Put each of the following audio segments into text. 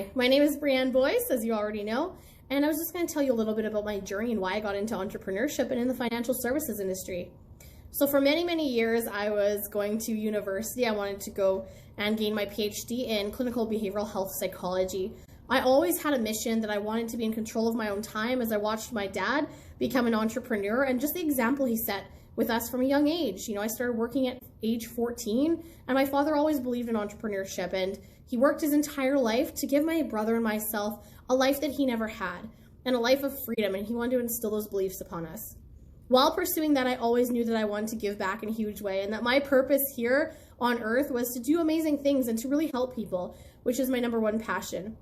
Hi, my name is Brianne Boyce, as you already know, and I was just going to tell you a little bit about my journey and why I got into entrepreneurship and in the financial services industry. So for many, many years, I was going to university. I wanted to go and gain my PhD in clinical behavioral health psychology. I always had a mission that I wanted to be in control of my own time as I watched my dad become an entrepreneur and just the example he set with us from a young age. You know, I started working at age 14 and my father always believed in entrepreneurship, and he worked his entire life to give my brother and myself a life that he never had and a life of freedom, and he wanted to instill those beliefs upon us. While pursuing that, I always knew that I wanted to give back in a huge way and that my purpose here on earth was to do amazing things and to really help people, which is my #1 passion.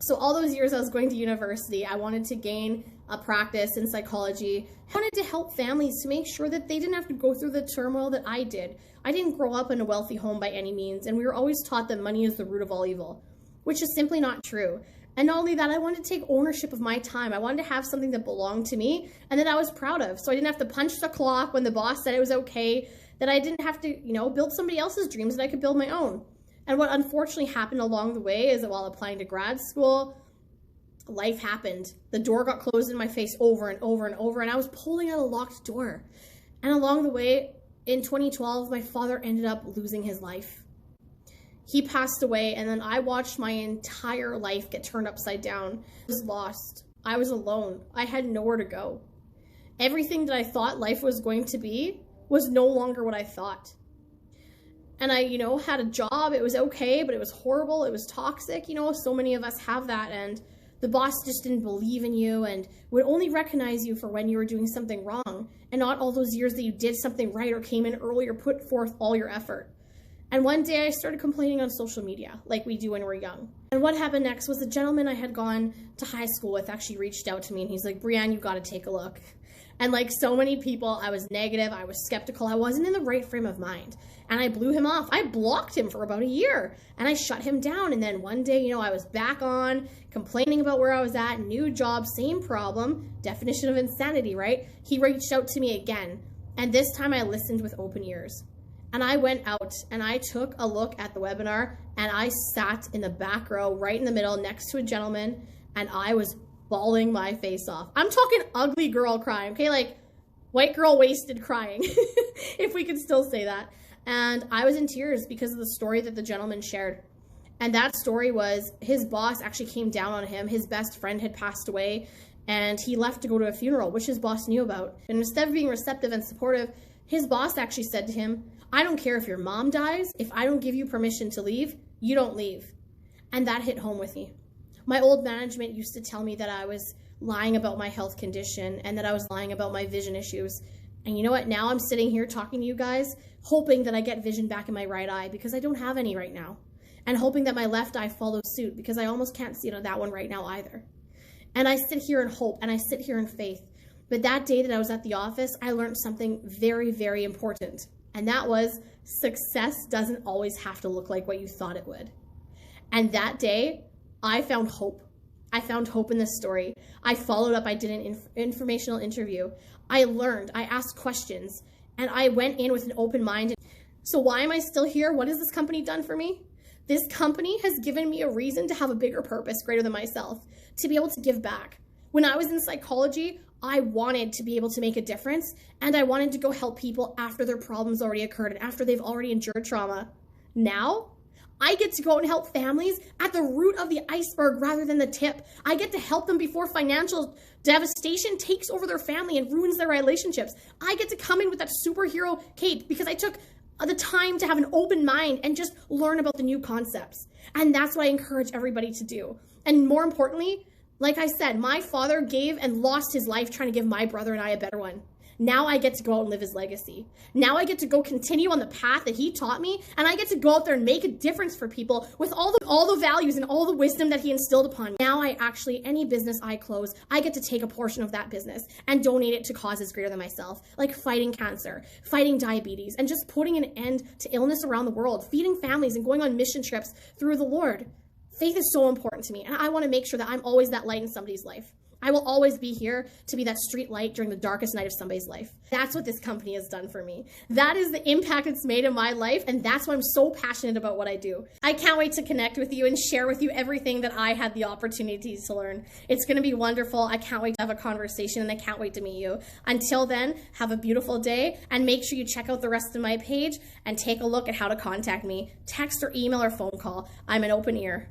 So all those years I was going to university, I wanted to gain a practice in psychology. I wanted to help families to make sure that they didn't have to go through the turmoil that I did. I didn't grow up in a wealthy home by any means, and we were always taught that money is the root of all evil, which is simply not true. And not only that, I wanted to take ownership of my time. I wanted to have something that belonged to me and that I was proud of. So I didn't have to punch the clock when the boss said it was okay, that I didn't have to, build somebody else's dreams, that I could build my own. And what unfortunately happened along the way is that while applying to grad school, life happened. The door got closed in my face over and over and over, and I was pulling out a locked door. And along the way, in 2012, my father ended up losing his life. He passed away, and then I watched my entire life get turned upside down. I was lost. I was alone. I had nowhere to go. Everything that I thought life was going to be was no longer what I thought. And I, had a job. It was okay, but it was horrible. It was toxic. So many of us have that, and the boss just didn't believe in you and would only recognize you for when you were doing something wrong and not all those years that you did something right or came in early or put forth all your effort. And one day I started complaining on social media like we do when we're young. And what happened next was the gentleman I had gone to high school with actually reached out to me, and he's like, "Brianne, you've got to take a look." And like so many people, I was negative, I was skeptical, I wasn't in the right frame of mind. And I blew him off. I blocked him for about a year and I shut him down. And then one day, I was back on complaining about where I was at, new job, same problem, definition of insanity, right? He reached out to me again. And this time I listened with open ears. And I went out and I took a look at the webinar and I sat in the back row, right in the middle, next to a gentleman, and I was bawling my face off. I'm talking ugly girl crying, okay? Like white girl wasted crying, if we could still say that. And I was in tears because of the story that the gentleman shared. And that story was his boss actually came down on him. His best friend had passed away and he left to go to a funeral, which his boss knew about. And instead of being receptive and supportive, his boss actually said to him, "I don't care if your mom dies. If I don't give you permission to leave, you don't leave." And that hit home with me. My old management used to tell me that I was lying about my health condition and that I was lying about my vision issues. And you know what? Now I'm sitting here talking to you guys, hoping that I get vision back in my right eye because I don't have any right now. And hoping that my left eye follows suit because I almost can't see it on that one right now either. And I sit here in hope and I sit here in faith. But that day that I was at the office, I learned something very, very important. And that was success doesn't always have to look like what you thought it would. And that day, I found hope. I found hope in this story. I followed up. I did an informational interview. I learned. I asked questions. And I went in with an open mind. So why am I still here? What has this company done for me? This company has given me a reason to have a bigger purpose greater than myself, to be able to give back. When I was in psychology, I wanted to be able to make a difference, and I wanted to go help people after their problems already occurred and after they've already endured trauma. Now, I get to go out and help families at the root of the iceberg rather than the tip. I get to help them before financial devastation takes over their family and ruins their relationships. I get to come in with that superhero cape because I took the time to have an open mind and just learn about the new concepts. And that's what I encourage everybody to do. And more importantly, like I said, my father gave and lost his life trying to give my brother and I a better one. Now I get to go out and live his legacy. Now I get to go continue on the path that he taught me, and I get to go out there and make a difference for people with all the values and all the wisdom that he instilled upon me. Now any business I close, I get to take a portion of that business and donate it to causes greater than myself, like fighting cancer, fighting diabetes, and just putting an end to illness around the world, feeding families and going on mission trips through the Lord. Faith is so important to me, and I want to make sure that I'm always that light in somebody's life. I will always be here to be that street light during the darkest night of somebody's life. That's what this company has done for me. That is the impact it's made in my life, and that's why I'm so passionate about what I do. I can't wait to connect with you and share with you everything that I had the opportunity to learn. It's going to be wonderful. I can't wait to have a conversation, and I can't wait to meet you. Until then, have a beautiful day, and make sure you check out the rest of my page and take a look at how to contact me. Text or email or phone call. I'm an open ear.